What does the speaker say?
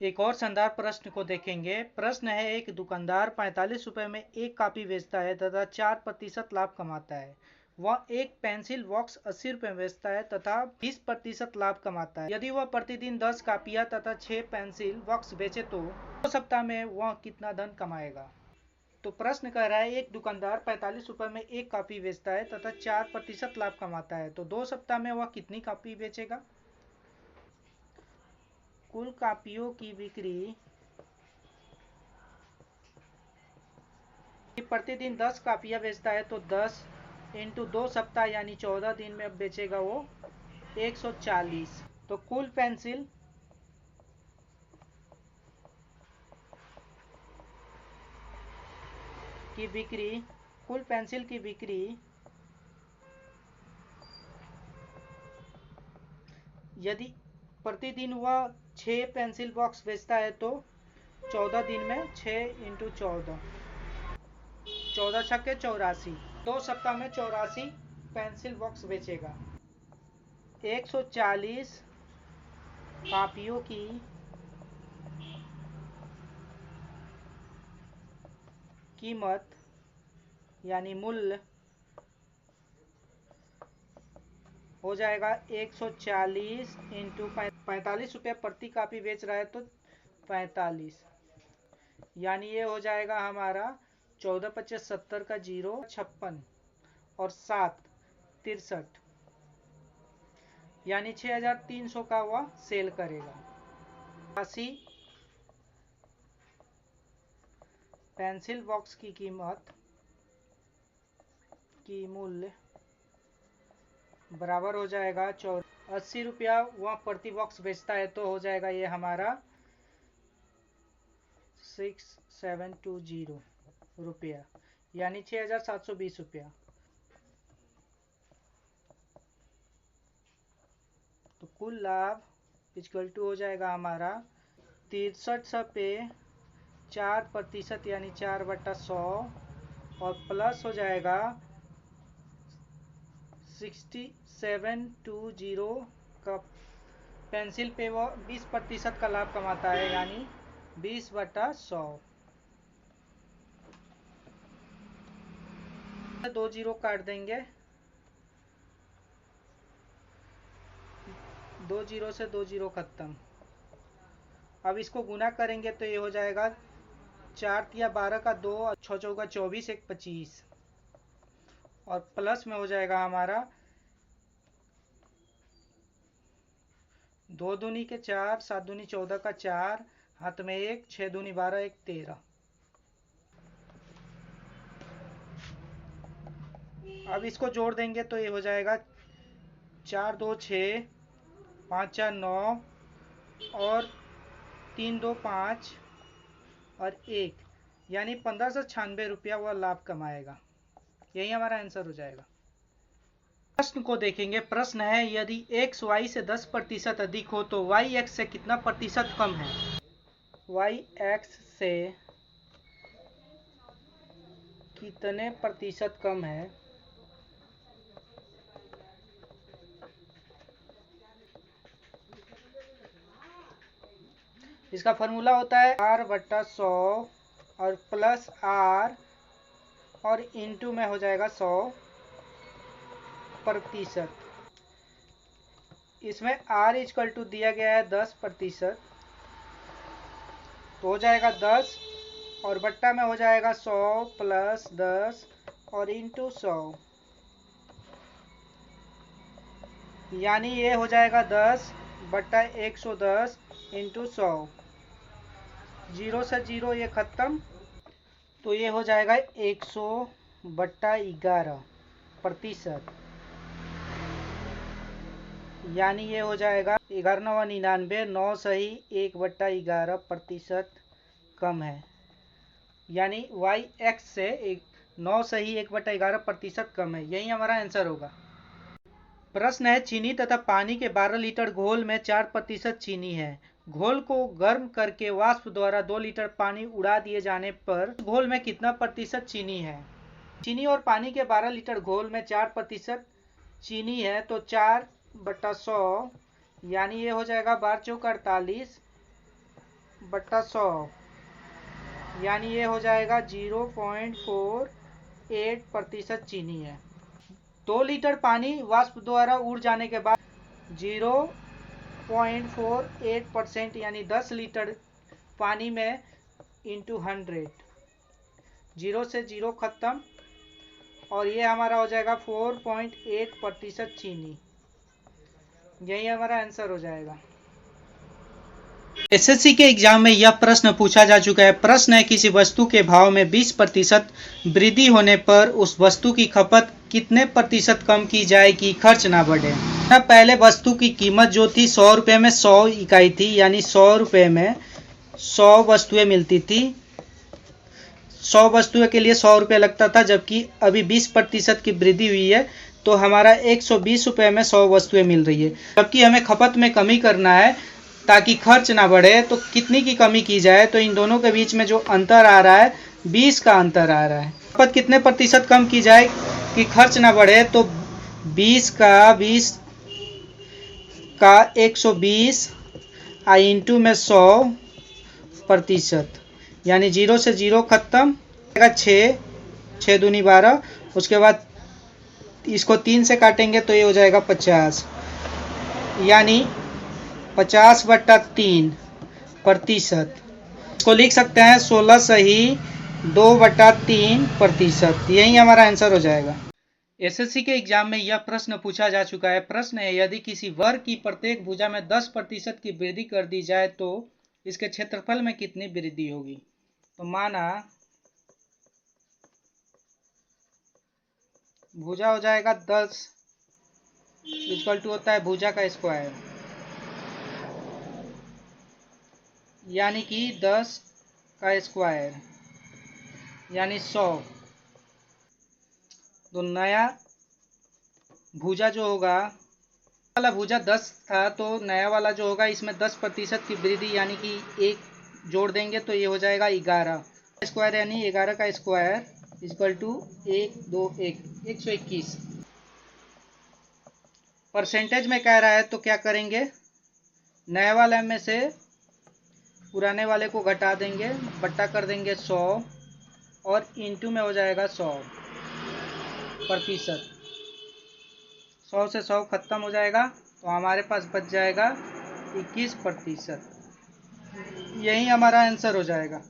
एक और शानदार प्रश्न को देखेंगे। प्रश्न है, एक दुकानदार 45 रुपए में एक कॉपी बेचता है तथा 4% लाभ कमाता है। वह एक पेंसिल बॉक्स 80 रुपए में बेचता है तथा 20% लाभ कमाता है। यदि वह प्रतिदिन 10 कॉपियां तथा 6 पेंसिल बॉक्स बेचे तो 2 सप्ताह में वह कितना धन कमाएगा। तो प्रश्न कह रहा है, एक दुकानदार 45 रुपए में एक कॉपी बेचता है तथा 4% लाभ कमाता है, तो 2 सप्ताह में वह कितनी कॉपी बेचेगा। कुल कॉपियों की बिक्री प्रतिदिन 10 कॉपियां बेचता है तो 10 इंटू 2 सप्ताह यानी 14 दिन में बेचेगा वो 140। तो कुल पेंसिल की बिक्री कुल पेंसिल की बिक्री यदि प्रतिदिन वह 6 पेंसिल बॉक्स बेचता है तो 14 दिन में 6 इंटू 14, 14 छक्के 84, 2 सप्ताह में 84 पेंसिल बॉक्स बेचेगा। 140 कॉपियों की कीमत यानी मूल्य हो जाएगा 140 इंटू 45 रुपये प्रति कॉपी बेच रहा है तो 45, यानी ये हो जाएगा हमारा 14×5 70 का 0 56 और 7 63, यानी 6300 का वह सेल करेगा। 80 पेंसिल बॉक्स की कीमत की मूल्य बराबर हो जाएगा 80 रुपया वह प्रति बॉक्स बेचता है तो हो जाएगा ये हमारा 6720 रुपया, यानी 6720 रुपया। तो कुल लाभ इक्वल टू हो जाएगा हमारा 6300 पे 4% यानी 4/100 और प्लस हो जाएगा 6720 का पेंसिल पे वो 20% का लाभ कमाता है, यानी 20/100। 2 जीरो काट देंगे, 2 जीरो से 2 जीरो खत्म। अब इसको गुना करेंगे तो ये हो जाएगा 4×12 का 2, 6×4 का 24, 1 25 और प्लस में हो जाएगा हमारा 2 दूनी के 4, 7 दूनी 14 का 4, हाथ में 1, 6 दूनी 12, 1 13। अब इसको जोड़ देंगे तो ये हो जाएगा 4 2 6, 5 4 9 और 3 2 5 और 1, यानी 1596 रुपया वह लाभ कमाएगा। यही हमारा आंसर हो जाएगा। प्रश्न को देखेंगे। प्रश्न है, यदि x y से 10% अधिक हो तो y x से कितना प्रतिशत कम है। y x से कितने प्रतिशत कम है। इसका फॉर्मूला होता है r/100 और प्लस r और इंटू में हो जाएगा 100%। इसमें r इक्वल टू दिया गया है 10%, तो हो जाएगा 10 और बट्टा में हो जाएगा 100 प्लस 10 और इंटू 100, यानी ये हो जाएगा 10/110 इंटू 100। 0 से 0 ये खत्म, तो ये हो जाएगा 100/11%, यानी ये हो जाएगा 1199, 9 सही 1/11% कम है, यानी वाई एक्स से 9 सही 1/11% कम है। यही हमारा आंसर होगा। प्रश्न है, चीनी तथा पानी के 12 लीटर घोल में 4% चीनी है। घोल को गर्म करके वाष्प द्वारा 2 लीटर पानी उड़ा दिए जाने पर घोल में कितना प्रतिशत चीनी है। चीनी और पानी के 12 लीटर घोल में 4% चीनी है, तो 4/100, यानी ये हो जाएगा 12×4 = 48 बट्टा 100, यानी ये हो जाएगा 0.48% चीनी है। 2 लीटर पानी वाष्प द्वारा उड़ जाने के बाद 0.48% यानी 10 लीटर पानी में इंटू 100, 0 से 0 खत्म, और ये हमारा हो जाएगा 4.8% चीनी। यही हमारा आंसर हो जाएगा। एसएससी के एग्जाम में यह प्रश्न पूछा जा चुका है। प्रश्न है, किसी वस्तु के भाव में 20% वृद्धि होने पर उस वस्तु की खपत कितने प्रतिशत कम की जाए कि खर्च ना बढ़े। पहले वस्तु की कीमत जो थी 100 रुपये में 100 इकाई थी, यानी 100 रुपये में 100 वस्तुएं मिलती थी। 100 वस्तुएं के लिए 100 रुपये लगता था, जबकि अभी 20% की वृद्धि हुई है तो हमारा 120 रुपये में 100 वस्तुएं मिल रही है। जबकि हमें खपत में कमी करना है ताकि खर्च ना बढ़े, तो कितनी की कमी की जाए, तो इन दोनों के बीच में जो अंतर आ रहा है 20 का अंतर आ रहा है। खपत कितने प्रतिशत कम की जाए कि खर्च ना बढ़े, तो 20 का 120 इंटू में 100%, यानी 0 से 0 खत्म, 6 दूनी 12, उसके बाद इसको 3 से काटेंगे तो ये हो जाएगा 50, यानी 50/3%। इसको लिख सकते हैं 16 सही 2/3%। यही हमारा आंसर हो जाएगा। एसएससी के एग्जाम में यह प्रश्न पूछा जा चुका है। प्रश्न है, यदि किसी वर्ग की प्रत्येक भुजा में 10% की वृद्धि कर दी जाए तो इसके क्षेत्रफल में कितनी वृद्धि होगी। तो माना भुजा हो जाएगा 10 इक्वल टू होता है भुजा का स्क्वायर, यानी कि 10 का स्क्वायर यानी 100। तो नया भुजा जो होगा, वाला भुजा 10 था तो नया वाला जो होगा इसमें 10% की वृद्धि, यानी कि 1 जोड़ देंगे तो ये हो जाएगा 11 स्क्वायर, यानी 11 का स्क्वायर इक्वल टू 121। परसेंटेज में कह रहा है तो क्या करेंगे, नए वाले में से पुराने वाले को घटा देंगे, बट्टा कर देंगे 100 और इंटू में हो जाएगा 100%। 100 से 100 खत्म हो जाएगा तो हमारे पास बच जाएगा 21%। यही हमारा आंसर हो जाएगा।